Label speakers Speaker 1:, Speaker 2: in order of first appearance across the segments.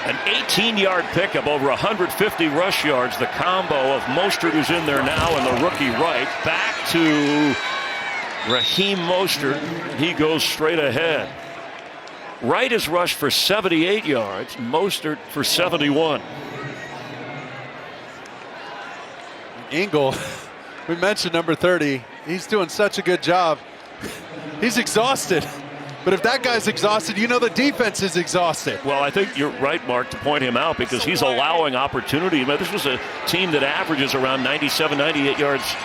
Speaker 1: An 18-yard pickup, over 150 rush yards. The combo of Mostert, who's in there now, and the rookie Wright. Back to Raheem Mostert. He goes straight ahead. Wright has rushed for 78 yards. Mostert for 71.
Speaker 2: Ingle, we mentioned number 30. He's doing such a good job. He's exhausted. But if that guy's exhausted, you know the defense is exhausted.
Speaker 1: Well, I think you're right, Mark, to point him out because he's allowing opportunity. This was a team that averages around 97, 98 yards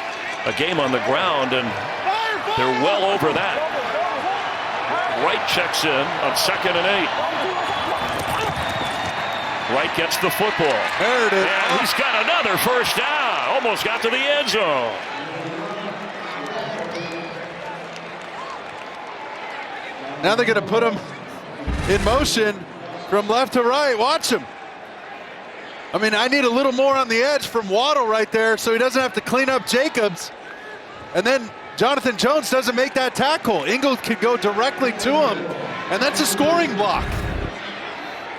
Speaker 1: a game on the ground, and they're well over that. Wright checks in on 2nd and 8. Wright gets the football.
Speaker 2: There it is.
Speaker 1: And he's got another first down. Almost got to the end zone.
Speaker 2: Now they're going to put him in motion from left to right. Watch him. I mean, I need a little more on the edge from Waddle right there so he doesn't have to clean up Jacobs. And then Jonathan Jones doesn't make that tackle. Ingle could go directly to him, and that's a scoring block.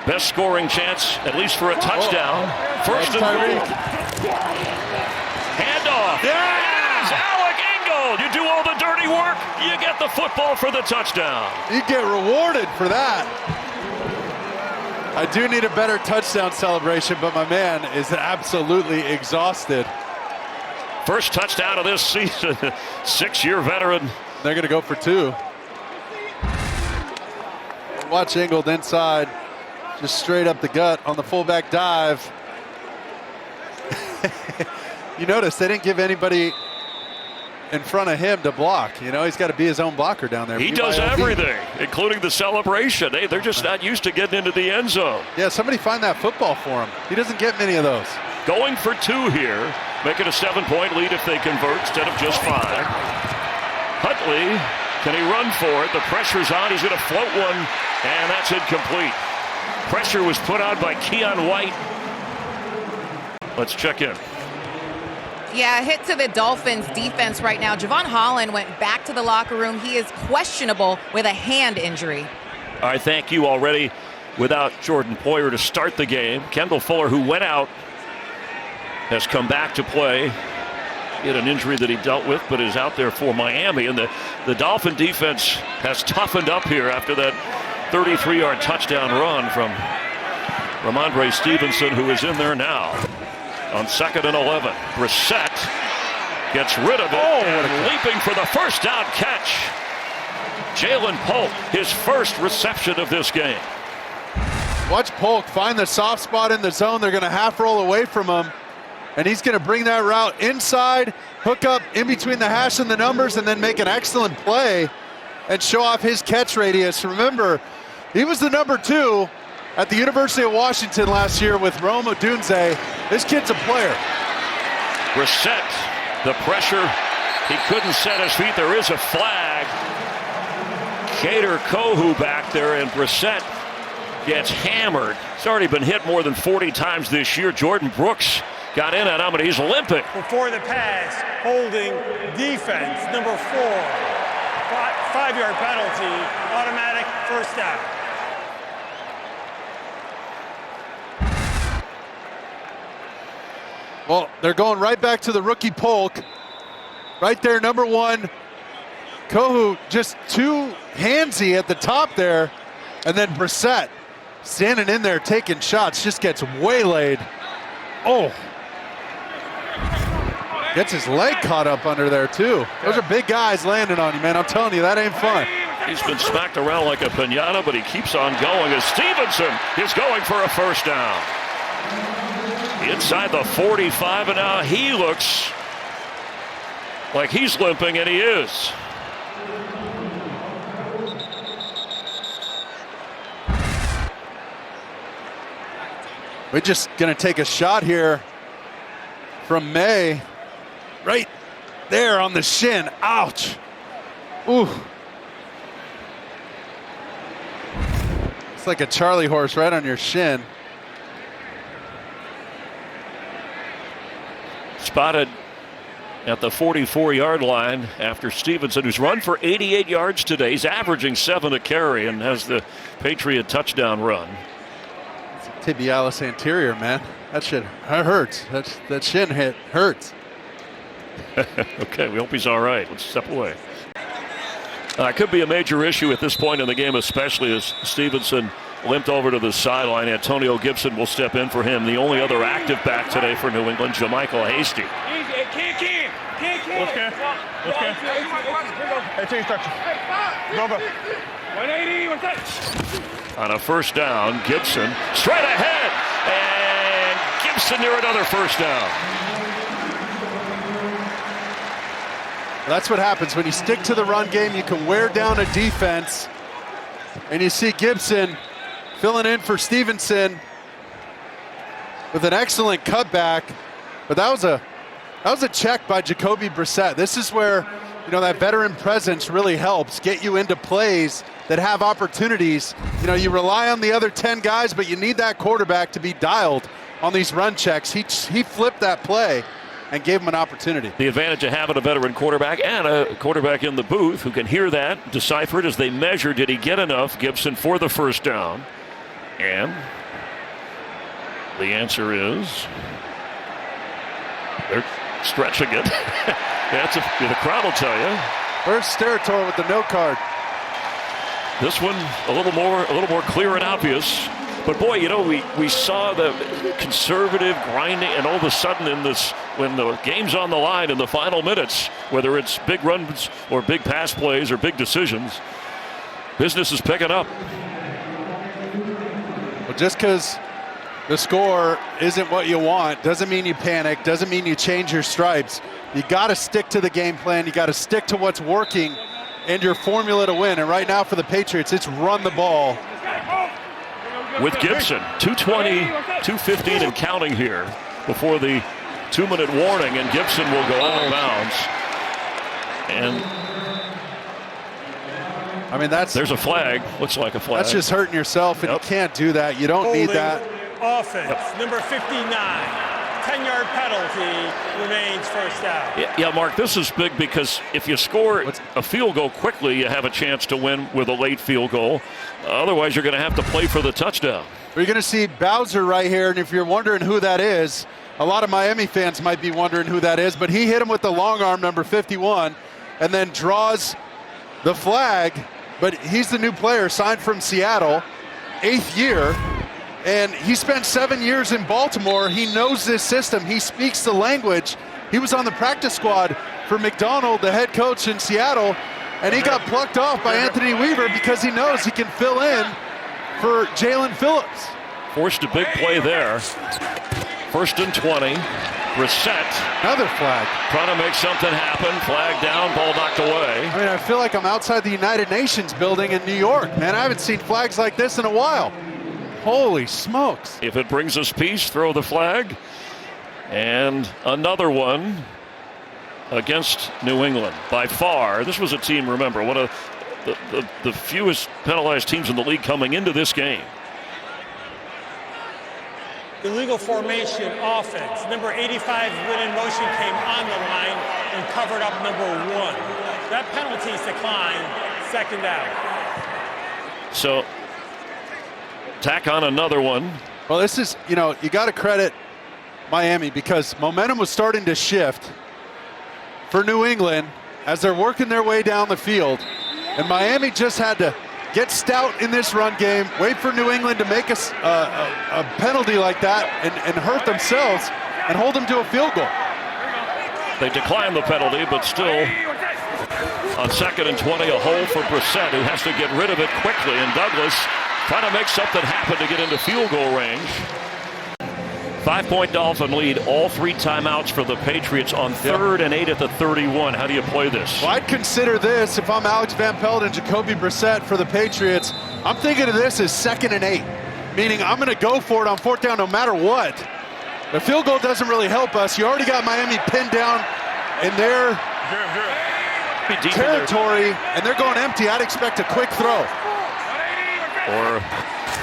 Speaker 1: Best scoring chance, at least for a touchdown. First and goal. Handoff.
Speaker 2: Yeah!
Speaker 1: Alec Ingold. You do all the dirty work, you get the football for the touchdown.
Speaker 2: You get rewarded for that. I do need a better touchdown celebration, but my man is absolutely exhausted.
Speaker 1: First touchdown of this season. 6-year veteran.
Speaker 2: They're going to go for 2. Watch Ingold inside. Just straight up the gut on the fullback dive. You notice they didn't give anybody in front of him to block. You know, he's got to be his own blocker down there.
Speaker 1: He does everything, including the celebration. They're just not used to getting into the end zone.
Speaker 2: Yeah, somebody find that football for him. He doesn't get many of those.
Speaker 1: Going for 2 here. Make it a 7-point lead if they convert instead of just 5. Huntley, can he run for it? The pressure's on. He's going to float one, and that's incomplete. Pressure was put on by Keon White. Let's check in.
Speaker 3: Yeah, hit to the Dolphins defense right now. Javon Holland went back to the locker room. He is questionable with a hand injury.
Speaker 1: All right, thank you. Already without Jordan Poyer to start the game. Kendall Fuller, who went out, has come back to play. He had an injury that he dealt with, but is out there for Miami. And the Dolphin defense has toughened up here after that 33-yard touchdown run from Ramondre Stevenson, who is in there now. On 2nd and 11, Brissett gets rid of it, and leaping for the first down catch. Jalen Polk, his first reception of this game.
Speaker 2: Watch Polk find the soft spot in the zone. They're going to half roll away from him, and he's going to bring that route inside, hook up in between the hash and the numbers, and then make an excellent play and show off his catch radius. Remember, he was the number 2 at the University of Washington last year with Rome Odunze. This kid's a player.
Speaker 1: Brissett, the pressure. He couldn't set his feet. There is a flag. Kader Kohu back there, and Brissett gets hammered. He's already been hit more than 40 times this year. Jordan Brooks got in on him, and he's limping.
Speaker 4: Before the pass, holding defense, number 4. 5-yard penalty, automatic first down.
Speaker 2: Well, they're going right back to the rookie Polk. Right there, number 1. Kohu just too handsy at the top there. And then Brissett standing in there taking shots, just gets waylaid. Oh. Gets his leg caught up under there too. Those are big guys landing on you, man. I'm telling you, that ain't fun.
Speaker 1: He's been smacked around like a piñata, but he keeps on going as Stevenson is going for a first down. Inside the 45, and now he looks like he's limping, and he is.
Speaker 2: We're just going to take a shot here from May. Right there on the shin. Ouch. Ooh. It's like a Charlie horse right on your shin.
Speaker 1: Spotted at the 44-yard line after Stevenson, who's run for 88 yards today. He's averaging 7 a carry and has the Patriot touchdown run.
Speaker 2: Tibialis anterior, man. That shit hurts. That shin hit hurts.
Speaker 1: Okay, we hope he's all right. Let's step away. It could be a major issue at this point in the game, especially as Stevenson limped over to the sideline. Antonio Gibson will step in for him. The only other active back today for New England, JaMychal Hasty.
Speaker 4: Okay. Hey, take instruction. Go. 180, 130.
Speaker 1: On a first down, Gibson straight ahead, and Gibson near another first down.
Speaker 2: That's what happens when you stick to the run game. You can wear down a defense, and you see Gibson filling in for Stevenson with an excellent cutback. But that was a check by Jacoby Brissett. This is where, you know, that veteran presence really helps get you into plays that have opportunities. You know, you rely on the other 10 guys, but you need that quarterback to be dialed on these run checks. He flipped that play and gave him an opportunity.
Speaker 1: The advantage of having a veteran quarterback and a quarterback in the booth who can hear that, decipher it as they measure, did he get enough, Gibson, for the first down? And the answer is they're stretching it. The crowd will tell you.
Speaker 2: First territory with the no card.
Speaker 1: This one a little more clear and obvious. But boy, you know, we saw the conservative grinding, and all of a sudden in this, when the game's on the line in the final minutes, whether it's big runs or big pass plays or big decisions, business is picking up.
Speaker 2: Well, just because the score isn't what you want doesn't mean you panic, doesn't mean you change your stripes. You got to stick to the game plan. You got to stick to what's working and your formula to win. And right now for the Patriots, it's run the ball.
Speaker 1: With Gibson, 2:20, 2:15 and counting here before the 2-minute warning, and Gibson will go out of bounds. And
Speaker 2: I mean,
Speaker 1: there's a flag. Looks like a flag.
Speaker 2: That's just hurting yourself, and you can't do that. You don't need that.
Speaker 4: Offense, number 59. 10-yard penalty, remains first down.
Speaker 1: Yeah, Mark, this is big because if you score a field goal quickly, you have a chance to win with a late field goal. Otherwise, you're going to have to play for the touchdown.
Speaker 2: You're going to see Bowser right here, and if you're wondering who that is, a lot of Miami fans might be wondering who that is, but he hit him with the long arm, number 51, and then draws the flag. But he's the new player signed from Seattle, 8th year. And he spent 7 years in Baltimore. He knows this system. He speaks the language. He was on the practice squad for McDonald, the head coach in Seattle, and he got plucked off by Anthony Weaver because he knows he can fill in for Jalen Phillips.
Speaker 1: Forced a big play there. 1st and 20. Brissett.
Speaker 2: Another flag.
Speaker 1: Trying to make something happen. Flag down, ball knocked away.
Speaker 2: I mean, I feel like I'm outside the United Nations building in New York, man. I haven't seen flags like this in a while. Holy smokes.
Speaker 1: If it brings us peace, throw the flag. And another one against New England. By far, this was a team, remember, one of the fewest penalized teams in the league coming into this game.
Speaker 4: Illegal formation offense. Number 85 went in motion, came on the line, and covered up number 1. That penalty's declined, 2nd down.
Speaker 1: So, tack on another one.
Speaker 2: Well, this is, you know, you got to credit Miami because momentum was starting to shift for New England as they're working their way down the field. And Miami just had to get stout in this run game, wait for New England to make a penalty like that and hurt themselves and hold them to a field goal.
Speaker 1: They declined the penalty, but still on 2nd and 20, a hole for Brissett, who has to get rid of it quickly. And Douglas trying to make something happen to get into field goal range. 5-point Dolphin lead, all 3 timeouts for the Patriots on 3rd and 8 at the 31. How do you play this?
Speaker 2: Well, I'd consider this, if I'm Alex Van Pelt and Jacoby Brissett for the Patriots, I'm thinking of this as 2nd and 8, meaning I'm going to go for it on 4th down no matter what. The field goal doesn't really help us. You already got Miami pinned down in their territory, and they're going empty. I'd expect a quick throw.
Speaker 1: Or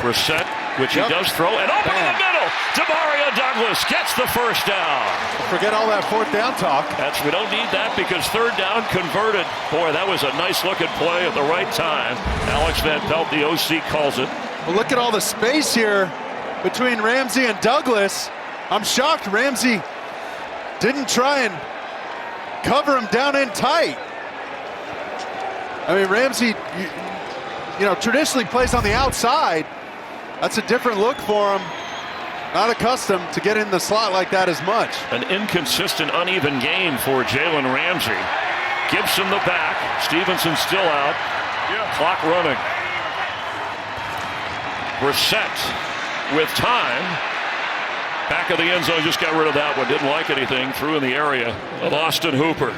Speaker 1: Brissett, which he does throw, and open in the middle. Demario Douglas gets the first down.
Speaker 2: Forget all that 4th down talk.
Speaker 1: We don't need that because 3rd down converted. Boy, that was a nice looking play at the right time. Alex Van Pelt, the OC, calls it.
Speaker 2: Well, look at all the space here between Ramsey and Douglas. I'm shocked Ramsey didn't try and cover him down in tight. I mean, Ramsey, you know, traditionally plays on the outside. That's a different look for him. Not accustomed to get in the slot like that as much.
Speaker 1: An inconsistent, uneven game for Jalen Ramsey. Gibson the back. Stevenson still out. Clock running. Brissett with time. Back of the end zone, just got rid of that one. Didn't like anything. Threw in the area of Austin Hooper.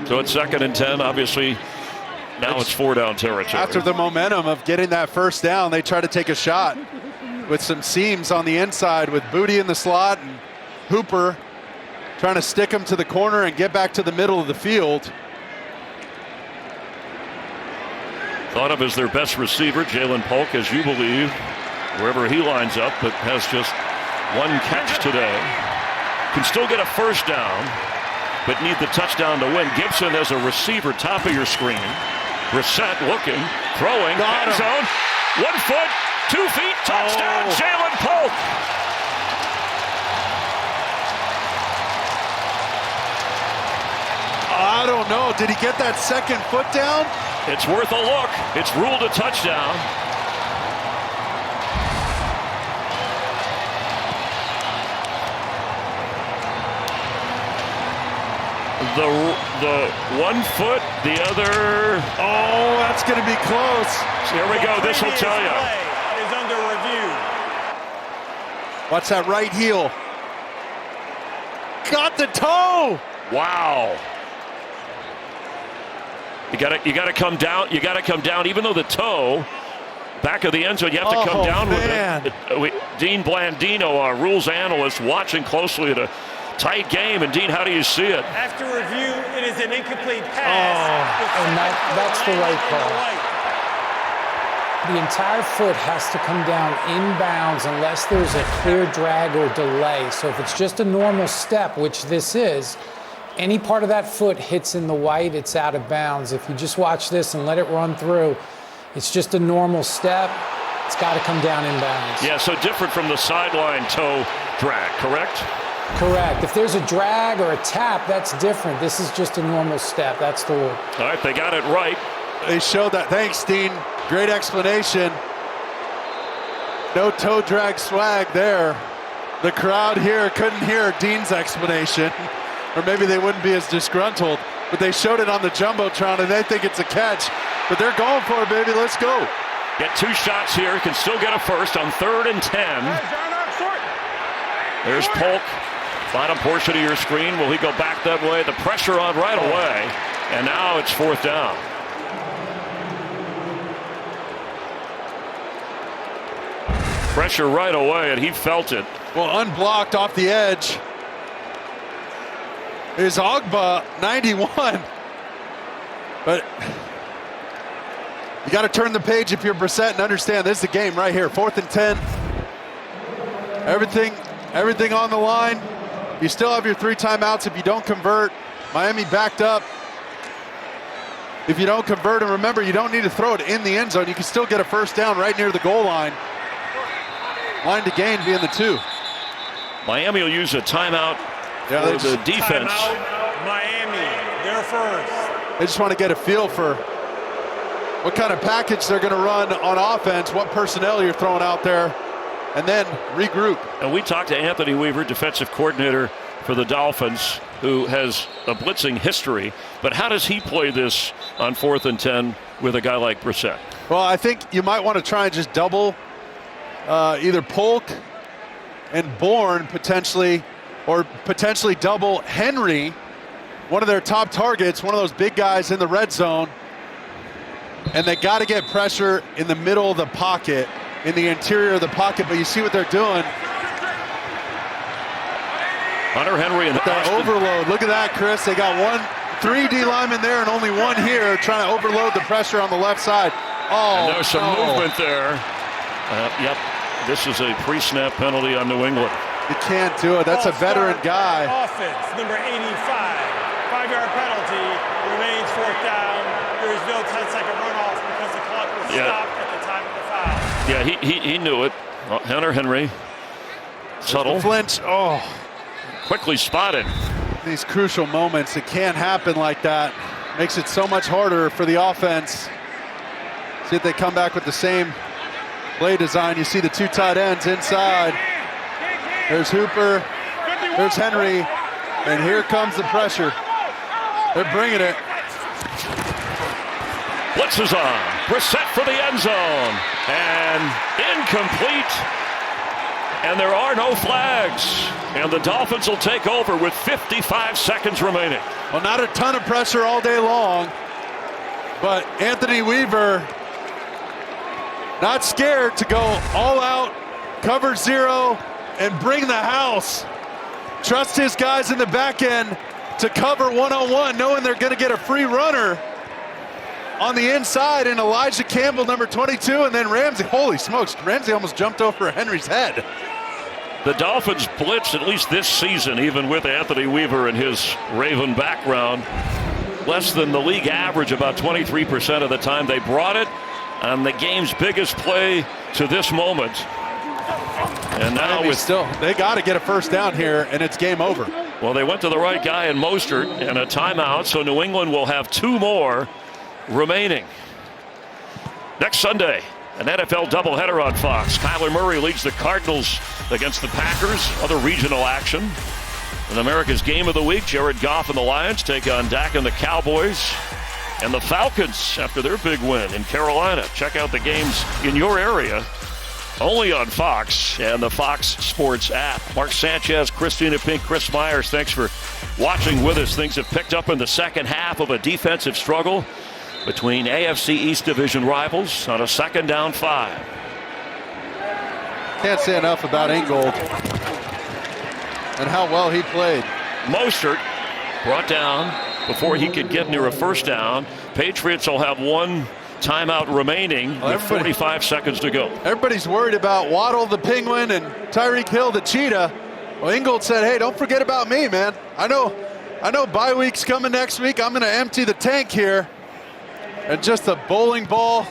Speaker 1: So it's 2nd and 10. Obviously, now it's 4-down territory.
Speaker 2: After the momentum of getting that first down, they try to take a shot with some seams on the inside with Booty in the slot and Hooper trying to stick him to the corner and get back to the middle of the field.
Speaker 1: Thought of as their best receiver, Jalen Polk, as you believe, wherever he lines up, but has just one catch today. Can still get a first down, but need the touchdown to win. Gibson as a receiver, top of your screen. Brissett looking, throwing, end zone, 1 foot, 2 feet, touchdown, Jalen Polk.
Speaker 2: I don't know. Did he get that second foot down?
Speaker 1: It's worth a look. It's ruled a touchdown. The 1 foot, the other.
Speaker 2: Oh, that's going to be close.
Speaker 1: Here we go. This will tell you.
Speaker 4: Is under review.
Speaker 2: Watch that right heel. Got the toe.
Speaker 1: Wow. You got to come down. You got to come down, even though the toe, back of the end zone, you have to come down
Speaker 2: man.
Speaker 1: with it. Dean Blandino, our rules analyst, watching closely at a tight game. And Dean, how do you see it?
Speaker 4: After review, it is an incomplete pass.
Speaker 5: And that's the right call. The entire foot has to come down inbounds unless there's a clear drag or delay. So if it's just a normal step, which this is, any part of that foot hits in the white, it's out of bounds. If you just watch this and let it run through, it's just a normal step. It's got to come down inbounds.
Speaker 1: Yeah, so different from the sideline toe drag, correct?
Speaker 5: Correct. If there's a drag or a tap, that's different. This is just a normal step. That's the rule.
Speaker 1: All right, they got it right.
Speaker 2: They showed that. Thanks, Dean. Great explanation. No toe drag swag there. The crowd here couldn't hear Dean's explanation, or maybe they wouldn't be as disgruntled, but they showed it on the Jumbotron and they think it's a catch, but they're going for it, baby. Let's go.
Speaker 1: Get 2 shots here. Can still get a first on 3rd and 10. There's Polk. Bottom portion of your screen. Will he go back that way? The pressure on right away. And now it's 4th down. Pressure right away, and he felt it.
Speaker 2: Well, unblocked off the edge is Ogba, 91. But you got to turn the page if you're Brissett and understand this is the game right here. 4th and 10. Everything on the line. You still have your 3 timeouts if you don't convert. Miami backed up. If you don't convert, and remember, you don't need to throw it in the end zone. You can still get a first down right near the goal line. Line to gain being the 2.
Speaker 1: Miami will use a timeout
Speaker 2: Yeah,
Speaker 1: for the defense.
Speaker 4: Timeout, Miami, they're first.
Speaker 2: They just want to get a feel for what kind of package they're going to run on offense, what personnel you're throwing out there, and then regroup.
Speaker 1: And we talked to Anthony Weaver, defensive coordinator for the Dolphins, who has a blitzing history. But how does he play this on 4th and 10 with a guy like Brissett?
Speaker 2: Well, I think you might want to try and just double either Polk and Bourne potentially, or potentially double Henry, one of their top targets, one of those big guys in the red zone. And they got to get pressure in the middle of the pocket, in the interior of the pocket. But you see what they're doing.
Speaker 1: Hunter Henry and
Speaker 2: That overload. Look at that, Chris. They got 3 D linemen there and only 1 here, trying to overload the pressure on the left side. Oh,
Speaker 1: and there's some movement there. Yep, this is a pre-snap penalty on New England.
Speaker 2: You can't do it. That's a veteran guy.
Speaker 4: Offense, number 85. 5-yard penalty. Remains 4th down. There is no 10-second runoff because the clock was stopped at the time of the foul.
Speaker 1: Yeah, he knew it. Well, Henry. Subtle.
Speaker 2: Flinch. Oh.
Speaker 1: Quickly spotted.
Speaker 2: These crucial moments, it can't happen like that. Makes it so much harder for the offense. See if they come back with the same play design. You see the two tight ends inside. There's Hooper. There's Henry. And here comes the pressure. They're bringing it.
Speaker 1: Blitz is on. Brissett for the end zone. And incomplete. And there are no flags. And the Dolphins will take over with 55 seconds remaining.
Speaker 2: Well, not a ton of pressure all day long. But Anthony Weaver not scared to go all out, cover zero, and bring the house. Trust his guys in the back end to cover one-on-one, knowing they're going to get a free runner on the inside, and Elijah Campbell, number 22, and then Ramsey. Holy smokes, Ramsey almost jumped over Henry's head.
Speaker 1: The Dolphins blitz, at least this season, even with Anthony Weaver and his Raven background, less than the league average, about 23% of the time. They brought it on the game's biggest play to this moment. And now
Speaker 2: they got to get a first down here, and it's game over.
Speaker 1: Well, they went to the right guy in Mostert and a timeout, so New England will have 2 more remaining. Next Sunday, an NFL doubleheader on Fox. Kyler Murray leads the Cardinals against the Packers. Other regional action. In America's Game of the Week, Jared Goff and the Lions take on Dak and the Cowboys. And the Falcons after their big win in Carolina. Check out the games in your area. Only on Fox and the Fox Sports app. Mark Sanchez, Christina Pink, Chris Myers, thanks for watching with us. Things have picked up in the second half of a defensive struggle between AFC East Division rivals on a 2nd down 5.
Speaker 2: Can't say enough about Ingold and how well he played.
Speaker 1: Mostert brought down before he could get near a first down. Patriots will have 1 timeout remaining with 45 seconds to go.
Speaker 2: Everybody's worried about Waddle the Penguin and Tyreek Hill the Cheetah. Well, Ingold said, hey, don't forget about me, man. I know bye week's coming next week. I'm going to empty the tank here. And just a bowling ball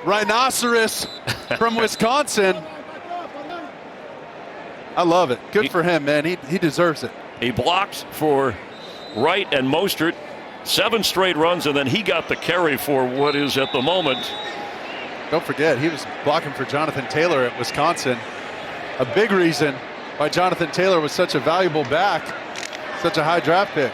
Speaker 2: rhinoceros from Wisconsin. I love it. Good for him, man. He deserves it.
Speaker 1: He blocked for Wright and Mostert 7 straight runs, and then he got the carry for what is at the moment.
Speaker 2: Don't forget, he was blocking for Jonathan Taylor at Wisconsin. A big reason why Jonathan Taylor was such a valuable back, such a high draft pick.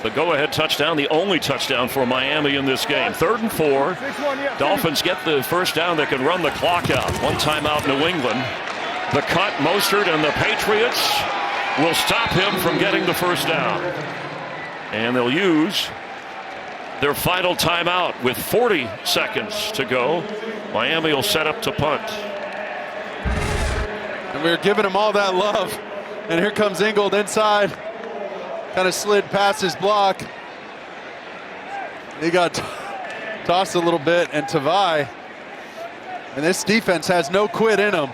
Speaker 1: The go-ahead touchdown, the only touchdown for Miami in this game. 3rd and 4. Dolphins get the first down. They can run the clock out. 1 timeout, New England. The cut, Mostert and the Patriots will stop him from getting the first down. And they'll use their final timeout with 40 seconds to go. Miami will set up to punt.
Speaker 2: And we were giving him all that love. And here comes Ingold inside. Kind of slid past his block. He got tossed a little bit, and Tavai. And this defense has no quit in them.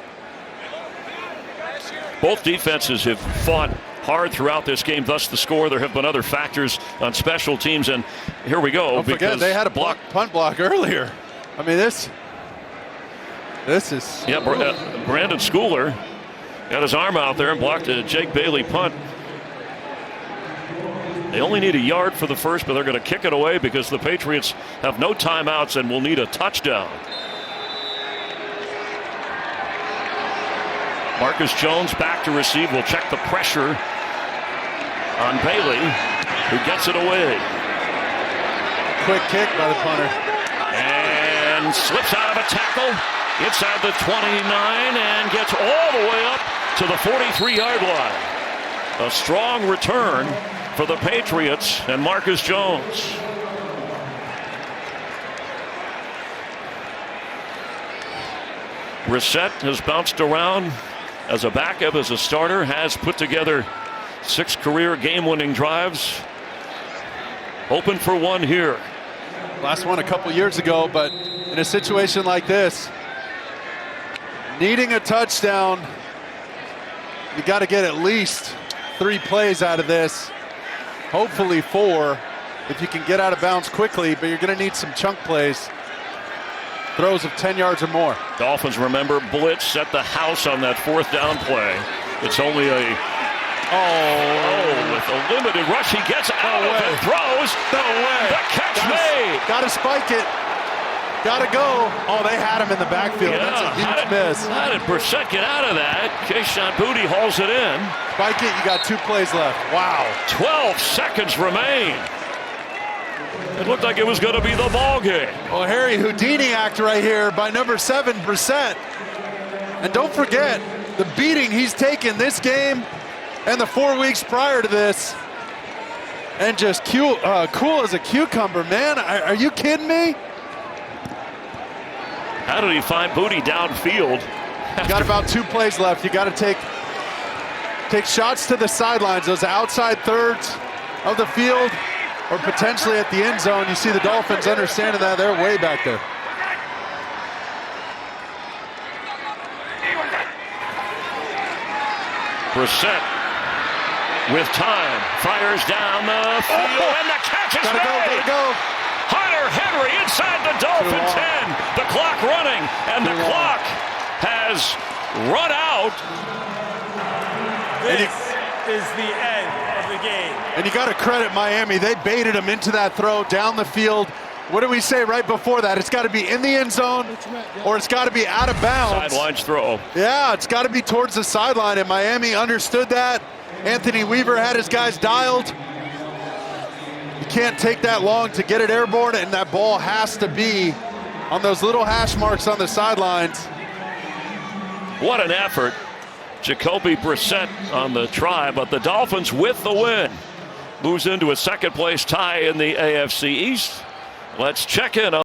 Speaker 1: Both defenses have fought hard throughout this game, thus the score. There have been other factors on special teams, and here we go.
Speaker 2: Don't forget, they had a punt block earlier. I mean, this is...
Speaker 1: Yeah, Brandon Schooler got his arm out there and blocked a Jake Bailey punt. They only need a yard for the first, but they're going to kick it away because the Patriots have no timeouts and will need a touchdown. Marcus Jones back to receive. Will check the pressure on Bailey, who gets it away.
Speaker 2: Quick kick by the punter.
Speaker 1: And slips out of a tackle inside the 29 and gets all the way up to the 43-yard line. A strong return for the Patriots and Marcus Jones. Brissett has bounced around as a backup, as a starter, has put together 6 career game-winning drives. Hoping for one here.
Speaker 2: Last one a couple years ago, but in a situation like this, needing a touchdown, you got to get at least 3 plays out of this. Hopefully 4 if you can get out of bounds quickly, but you're going to need some chunk plays. throws of 10 yards or more.
Speaker 1: Dolphins, remember, blitz set the house on that 4th down play. It's only a with a limited rush, he gets out of it, throws.
Speaker 2: No way.
Speaker 1: The catch made.
Speaker 2: Got to spike it. Got to go. Oh, they had him in the backfield.
Speaker 1: Yeah,
Speaker 2: that's a huge miss.
Speaker 1: How did Brissett get out of that? Keyshawn Boutte hauls it in.
Speaker 2: Spike it. You got 2 plays left. Wow.
Speaker 1: 12 seconds remain. It looked like it was going to be the ball game.
Speaker 2: Well, Harry Houdini act right here by number 7, Brissett. And don't forget the beating he's taken this game and the 4 weeks prior to this. And just cool as a cucumber, man. Are you kidding me?
Speaker 1: How did he find Boutte downfield?
Speaker 2: You got about 2 plays left. You got to take shots to the sidelines, those outside thirds of the field, or potentially at the end zone. You see the Dolphins understanding that. They're way back there.
Speaker 1: Brissett with time, fires down the field, and the catch is made!
Speaker 2: Gotta go.
Speaker 1: Hunter Henry inside the Dolphin 10. The clock running, and the clock has run out.
Speaker 4: This is the end of the game.
Speaker 2: And you got to credit Miami. They baited him into that throw down the field. What did we say right before that? It's got to be in the end zone, or it's got to be out of bounds.
Speaker 1: Sidelines throw.
Speaker 2: Yeah, it's got to be towards the sideline, and Miami understood that. Anthony Weaver had his guys dialed. You can't take that long to get it airborne, and that ball has to be on those little hash marks on the sidelines.
Speaker 1: What an effort. Jacoby Brissett on the try, but the Dolphins with the win. Moves into a 2nd place tie in the AFC East. Let's check in on